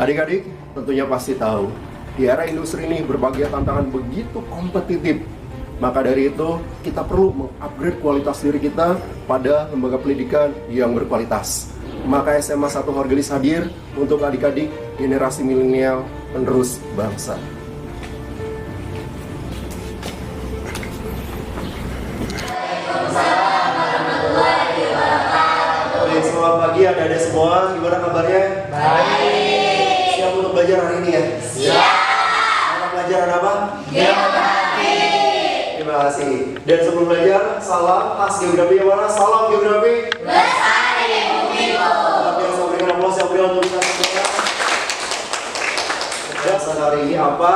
Adik-adik tentunya pasti tahu, di era industri ini berbagai tantangan begitu kompetitif. Maka dari itu, kita perlu mengupgrade kualitas diri kita pada lembaga pendidikan yang berkualitas. Maka SMA 1 Horgelis hadir untuk adik-adik generasi milenial penerus bangsa. Baik, selamat pagi adik-adik semua, gimana kabarnya? Baik. Siap untuk belajar hari ini ya? Siap. Mata pelajaran apa? Geografi. Terima kasih. Dan sebelum belajar, salam khas geografi yang mana? Salam geografi Lestari Bumiku. Tapi yang saya berikan aplaus yang berikan untuk kita semua. Dan hari ini apa?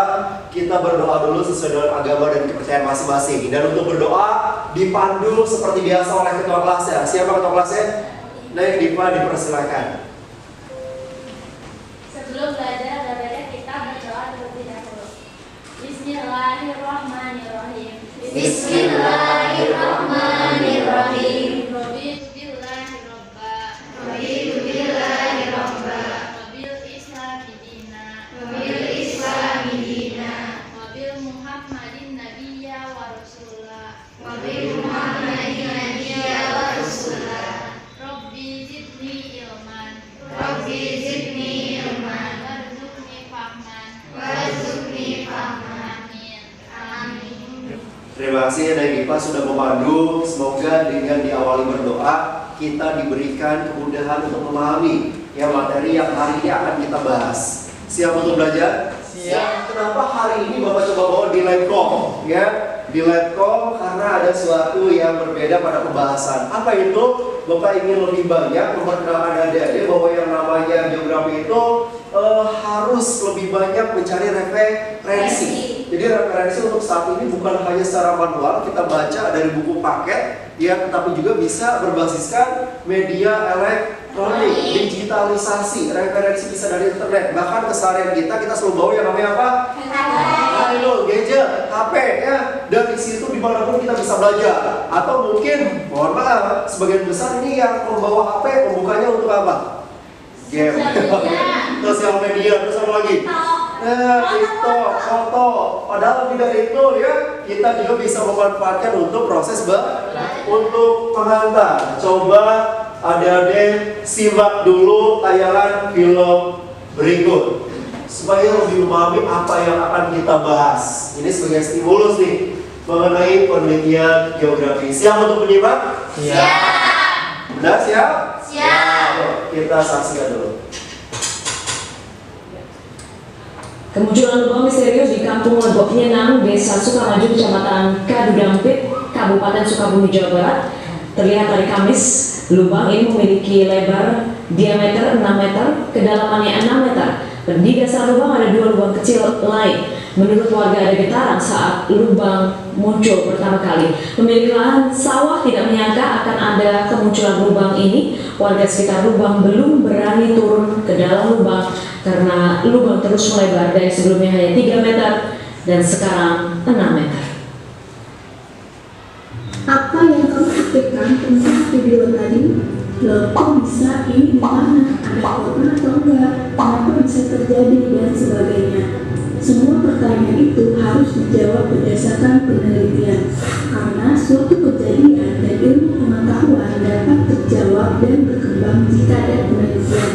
Kita berdoa dulu sesuai dengan agama dan kepercayaan masing-masing. Dan untuk berdoa dipandu seperti biasa oleh ketua kelasnya. Siapa ketua kelasnya? Nek Diva, dipersilakan. Sebelum belajar, baiknya kita berdoa terlebih dahulu. Bismillahirrahmanirrahim. Bismillahirrahmanirrahim. Raditu billahi robba. Raditu billahi robba. Wabil islami dina. Wabil islami dina. Wabil muhammadin nabiyya wa rasulah. Wabil muhammadin nabiyya wa rasulah. Rabbi zidni ilman. Rabbi zidni ilman. Warzuqni fahman. Warzuqni fahman. Amin. Amin. Terima kasih Nek Diva sudah memandu. Semoga dengan diawali berdoa kita diberikan kemudahan untuk memahami yang materi yang hari ini akan kita bahas. Siap untuk belajar? Siap. Kenapa hari ini Bapak coba bawa di Letcom? Ya, di Letcom karena ada sesuatu yang berbeda pada pembahasan. Apa itu? Bapak ingin lebih banyak memperkenalkan adik-adik bahwa yang namanya geografi itu harus lebih banyak mencari referensi. Jadi referensi untuk saat ini bukan hanya secara manual kita baca dari buku paket, ya, tetapi juga bisa berbasiskan media elektronik, digitalisasi, referensi bisa dari internet. Bahkan keseharian kita selalu bawa yang namanya apa? Ayo, gadget, HP, ya. Dan di situ dimanapun kita bisa belajar. Atau mungkin, mohon maaf, sebagian besar ini yang membawa HP, membukanya untuk apa? Game. Sosial media, terus apa lagi? TikTok, foto. Padahal tidak itu ya, kita juga bisa memanfaatkan untuk proses untuk pengantar. Coba adik-adik simak dulu tayangan film berikut supaya lebih memahami apa yang akan kita bahas. Ini sebagai stimulus nih mengenai penelitian geografi. Siap untuk menyimak? Siap. Benar siap? Siap. Oke, kita saksikan dulu. Kemunculan lubang misterius di Kampung Legok Nyenang, Desa Sukamaju, Kecamatan Kadudampit, Kabupaten Sukabumi, Jawa Barat. Terlihat hari Kamis, lubang ini memiliki lebar diameter 6 meter, kedalamannya 6 meter. Di dasar lubang ada 2 lubang kecil lain. Menurut warga ada getaran saat lubang muncul pertama kali. Pemilik lahan sawah tidak menyangka akan ada kemunculan lubang ini. Warga sekitar lubang belum berani turun ke dalam lubang karena lubang terus melebar dari sebelumnya hanya 3 meter dan sekarang 6 meter. Apa yang kamu pikirkan tentang video tadi? Loh, kok bisa ini di mana? Ada korban atau enggak? Kenapa bisa terjadi dan sebagainya? Semua pertanyaan itu harus dijawab berdasarkan penelitian, karena suatu kejadian dan ilmu pengetahuan dapat terjawab dan berkembang jika ada penelitian.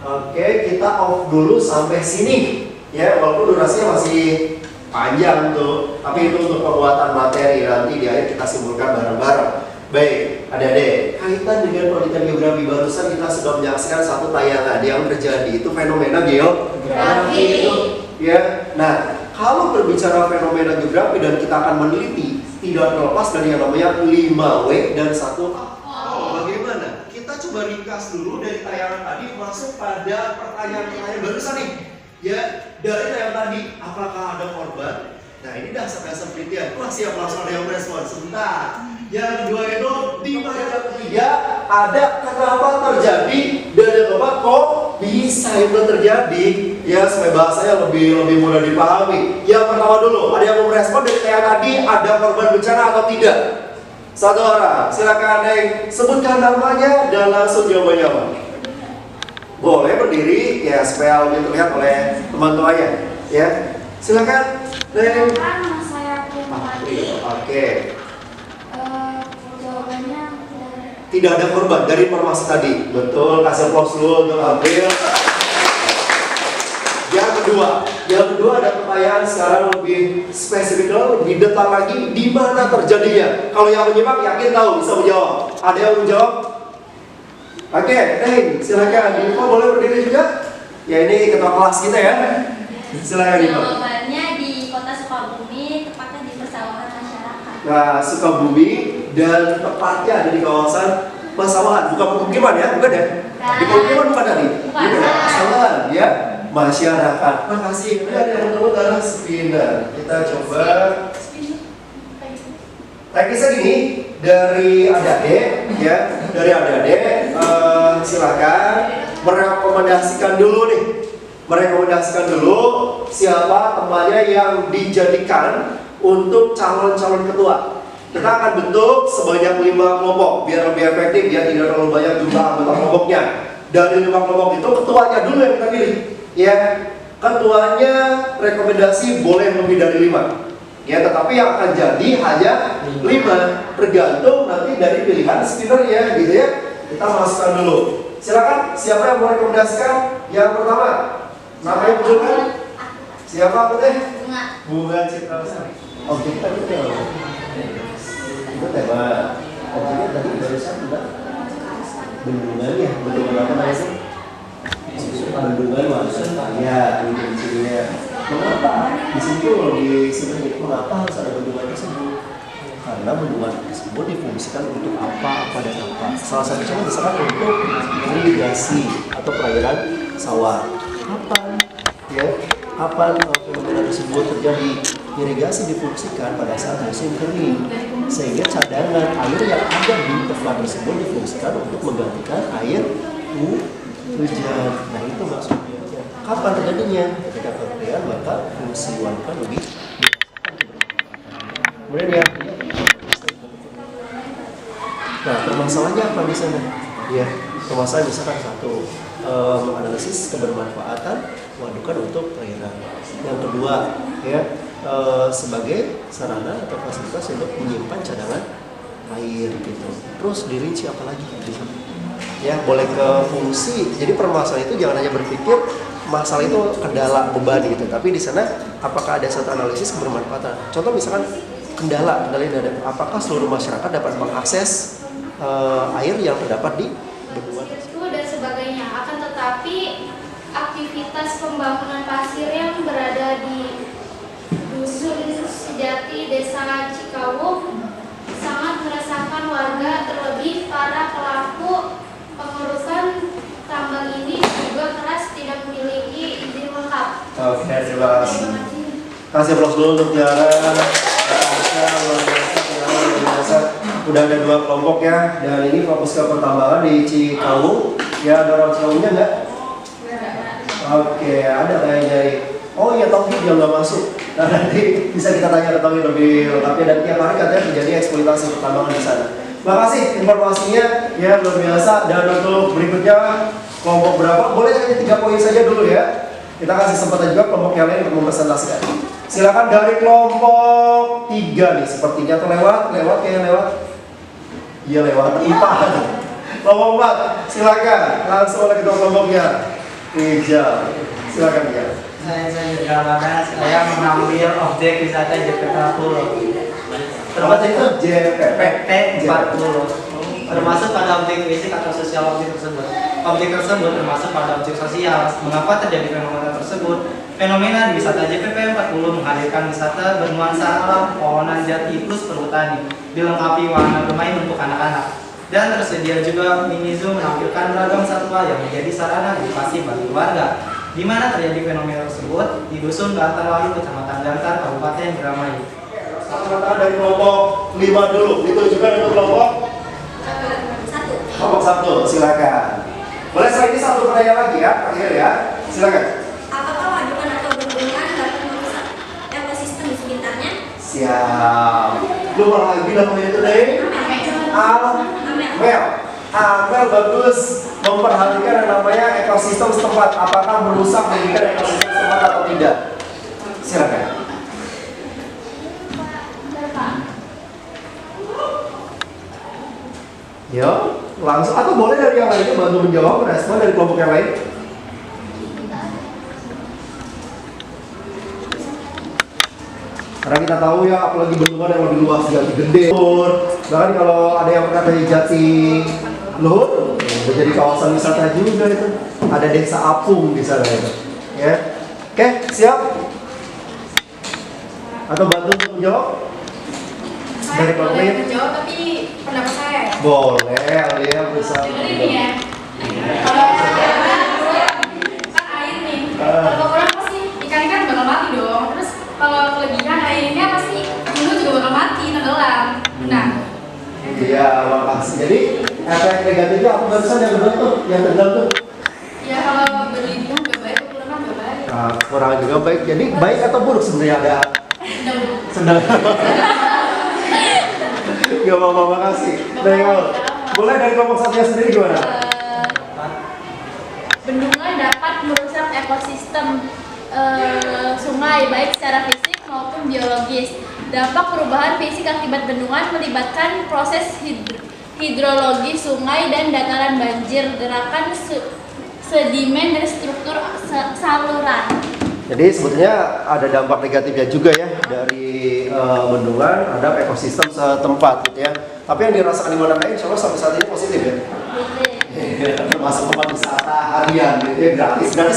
Oke, kita off dulu sampai sini. Ya, walaupun durasinya masih panjang tuh, tapi itu untuk penguatan materi. Nanti di akhir kita simpulkan bareng-bareng. Baik, adik-adik, kaitan dengan penelitian geografi barusan kita sudah menyaksikan satu tayangan yang terjadi, itu fenomena geografi itu, ya. Nah, kalau berbicara fenomena geografi dan kita akan meneliti, tidak terlepas dari yang namanya 5W dan 1A. Bagaimana? Kita coba ringkas dulu dari tayangan tadi masuk pada pertanyaan-pertanyaan barusan nih. Ya, dari tayangan tadi, apakah ada korban? Nah, ini dasar-dasar penelitian. Wah, siap langsung ada yang merespon. Sebentar. Yang kedua itu di yang ketiga ada kenapa terjadi dan yang keempat kok bisa itu terjadi, ya, supaya bahasanya lebih mudah dipahami. Yang pertama dulu, ada yang mau merespon dari kayak tadi, ada korban bencana atau tidak? Satu orang, silakan yang sebutkan namanya dan langsung jawabannya apa? Boleh berdiri ya supaya lebih terlihat oleh teman-temannya. Ya, silakan. Neng. Nama saya Priyadi. Oke. Jawabannya Tidak ada korban dari informasi tadi. Betul, kasih aplaus dulu untuk April. Yang kedua ada pertanyaan sekarang lebih spesifik, lebih detail lagi, di mana terjadinya. Kalau yang menyimak yakin tahu bisa menjawab. Ada yang menjawab? Oke, Neng, silakan. Info boleh berdiri juga? Ya ini ketua kelas kita ya. Silakan Info. Jawabannya di kota Sukabumi, tepatnya di persawahan masyarakat. Nah, Sukabumi dan tepatnya ada di kawasan persawahan, bukan pemukiman ya, bukan ya? Di pemukiman bukan tadi? Bukan. Persawahan ya, masyarakat. Makasih. Ini ada yang menurut darah spinner. Kita coba. Teknisnya gini, dari adik-adik ya, dari adik-adik silakan merekomendasikan dulu siapa temannya yang dijadikan untuk calon-calon ketua. Kita akan bentuk sebanyak 5 kelompok biar lebih efektif ya, tidak terlalu banyak jumlah anggota kelompoknya. Dari 5 kelompok itu ketuanya dulu yang kita pilih ya. Ketuanya rekomendasi boleh lebih dari 5 ya, tetapi yang akan jadi hanya 5, tergantung nanti dari pilihan spinner ya gitu ya. Kita masukkan dulu. Silakan, siapa yang mau rekomendasikan? Yang pertama, namanya munculkan. Siapa aku teh? Bunga Citra Lestari. Objek tadi itu apa? Itu tema. Objeknya tadi barusan udah bendungan ya, bendungan apa namanya sih? Bendungan Wanita. Ya, ini di sini ya. Mengapa di situ di sini mengapa harus ada bendungan tersebut? Karena bendungan tersebut difungsikan untuk apa dan apa. Salah satunya misalkan untuk irigasi atau perairan sawah. Kapan? Ya, kapan fenomena tersebut terjadi? Irigasi difungsikan pada saat musim kering, sehingga cadangan air yang ada di tempat tersebut difungsikan untuk menggantikan air hujan. Nah itu maksudnya. Kapan terjadinya? Ketika perkiraan maka fungsi wanita lebih. Kemudian ya. Nah, permasalahannya apa di sana? Ya, permasalahan misalkan satu, menganalisis kebermanfaatan wadukan untuk perairan. Yang kedua, ya, sebagai sarana atau fasilitas untuk menyimpan cadangan air gitu. Terus dirinci apa lagi di sana? Ya, boleh ke fungsi. Jadi permasalahan itu jangan hanya berpikir masalah itu kendala beban gitu, tapi di sana apakah ada satu analisis kebermanfaatan? Contoh misalkan kendala ini ada, apakah seluruh masyarakat dapat mengakses air yang terdapat di bendungan Itu dan sebagainya. Akan tetapi aktivitas pembangunan pasir yang berada di Dusun Sejati, Desa Cikawung sangat meresahkan warga, terlebih para pelaku pengurusan tambang ini juga keras tidak memiliki izin lengkap. Oke, terima kasih. Kasih aplaus dulu untuk Tiara. Luar biasa. Udah ada 2 kelompok ya, dan ini fokus ke pertambangan di Cikawung. Ya, ada orang Cikawungnya nggak? Oke, ada kayaknya. Oh iya, Tauhid yang nggak masuk. Nah, nanti bisa kita tanya ke Tauhid lebih lengkapnya, dan tiap hari katanya terjadi eksploitasi pertambangan di sana. Makasih informasinya ya, luar biasa. Dan untuk berikutnya kelompok berapa? Boleh hanya 3 poin saja dulu ya. Kita kasih kesempatan juga kelompok yang lain untuk mempresentasikan. Silakan dari kelompok 3 nih, sepertinya atau lewat kayaknya lewat. Iya lewat 4. Kelompok 4, silakan langsung oleh ketua kelompoknya. Rijal, silakan ya. Saya Ramadan, saya mengambil objek wisata JPP 40. Termasuk itu JPP 40. Termasuk pada objek fisik atau sosial objek tersebut. Objek tersebut termasuk pada objek sosial. Mengapa terjadi fenomena tersebut? Fenomena di wisata JPP 40 menghadirkan wisata bernuansa alam, pepohonan jati plus perhutani, dilengkapi wahana bermain untuk anak-anak. Dan tersedia juga mini zoo menampilkan beragam satwa yang menjadi sarana edukasi bagi warga. Di mana terjadi fenomena tersebut? Di Dusun Bantarwayu, Kecamatan Gantar, Kabupaten Indramayu. Satu dari kelompok 5 dulu, ditunjukkan untuk kelompok 1. kelompok 1, silakan. Boleh setelah ini 1 pertanyaan lagi ya, akhir ya, silakan. Apakah wadukan atau bendungan dapat merusak ekosistem di sekitarnya? Siap. Lu malah lagi namanya itu deh. Mel. Amel bagus memperhatikan yang namanya ekosistem setempat. Apakah merusak menjadikan ekosistem setempat atau tidak? Silakan. Yo, langsung atau boleh dari yang lainnya bantu menjawab respon dari kelompok yang lain. Karena kita tahu ya, apalagi bendungan yang lebih luas, Jati Gede, bahkan kalau ada yang berkata Jati Luhur, menjadi kawasan wisata juga itu. Ada desa Apung di sana itu. Ya, oke, siap? Atau bantu untuk menjawab? Dari kelompok boleh lain? menjawab, tapi pendapat saya ya. Boleh, Alia bisa. Dengerin nih ya. Kalau kan air nih, kalau kekurangan pasti ikan-ikan bakal mati dong. Terus kalau kelebihan airnya pasti dulu juga bakal mati, tenggelam. Benar. Iya, makasih. Jadi efek negatifnya apa barusan yang benar tuh, yang tenggelam tuh? Ya kalau berlebihan gak baik, kekurangan gak baik. Nah, kurang juga baik. Jadi baik atau buruk sebenarnya ada Sedang sedang. Gak apa-apa, makasih. Dari kamu. Boleh dari kelompok satunya sendiri gimana? Bendungan dapat merusak ekosistem sungai baik secara fisik maupun biologis. Dampak perubahan fisik akibat bendungan melibatkan proses hidrologi sungai dan dataran banjir, gerakan sedimen dan struktur saluran. Jadi sebetulnya ada dampak negatifnya juga ya dari bendungan terhadap ekosistem setempat gitu ya. Tapi yang dirasakan di mana-mana insya Allah sampai saat ini positif ya. Termasuk tempat wisata harian gitu ya, gratis kan?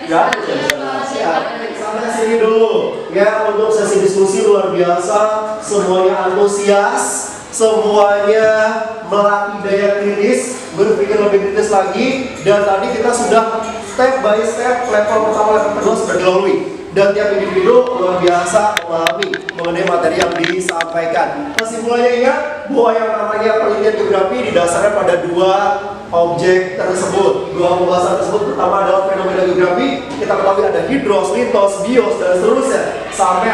Gratis ya. Sampai sini dulu ya untuk sesi diskusi luar biasa, semuanya antusias, semuanya melatih daya kritis, berpikir lebih kritis lagi, dan tadi kita sudah step by step level pertama, level kedua sudah dilalui. Dan tiap individu luar biasa memahami mengenai materi yang disampaikan. Kesimpulannya ingat bahwa yang namanya penelitian geografi didasarkan pada dua objek tersebut. Dua pembahasan tersebut pertama adalah fenomena geografi. Kita ketahui ada hidros, litos, bios, dan seterusnya sampai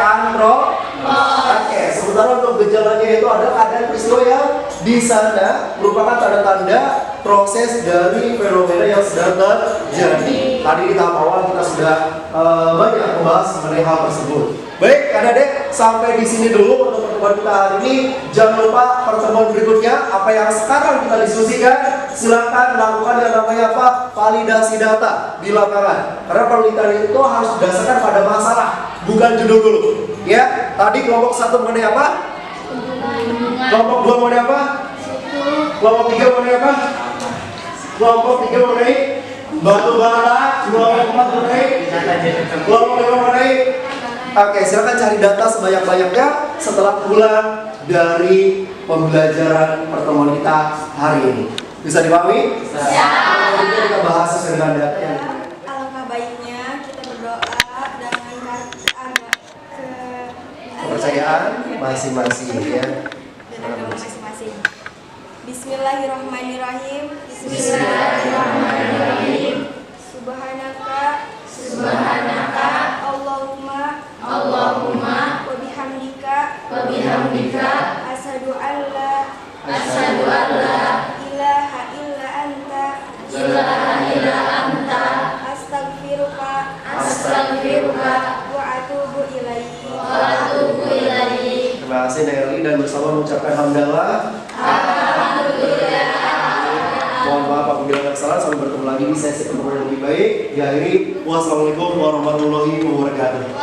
Oke, sementara untuk gejalanya itu ada keadaan peristiwa yang di sana merupakan tanda-tanda proses dari fenomena yang sedang terjadi. Tadi di tahap awal kita sudah banyak membahas mengenai hal tersebut. Baik, adik-adik, sampai di sini dulu untuk pertemuan kita hari ini. Jangan lupa pertemuan berikutnya apa yang sekarang kita diskusikan, silakan lakukan yang namanya apa? Validasi data di lapangan. Karena penelitian itu harus didasarkan pada masalah, bukan judul dulu. Ya, tadi kelompok 1 mengenai apa? Kelompok 2 mengenai apa? Kelompok 3 mengenai apa? Kelompok 3 mengenai batu bara. Kelompok 4 mengenai kelompok 5 mengenai. Oke, silakan cari data sebanyak-banyaknya setelah pulang dari pembelajaran pertemuan kita hari ini. Bisa dipahami? Ya. Kita bahas sesuai dengan data yang Alangkah baiknya kita berdoa dan agak kepercayaan masing-masing ya. dan agama masing-masing. Bismillahirrahmanirrahim. Bismillahirrahmanirrahim. Subhanaka Allahumma wa bihamdika asyhadu an la ilaha illa anta astaghfiruka wa atubu ilaik. Terima kasih Nelly dan bersama mengucapkan hamdalah. Mohon maaf apabila ada kesalahan. Sampai bertemu lagi di sesi pertemuan yang lebih baik. Diakhiri, wassalamualaikum warahmatullahi wabarakatuh.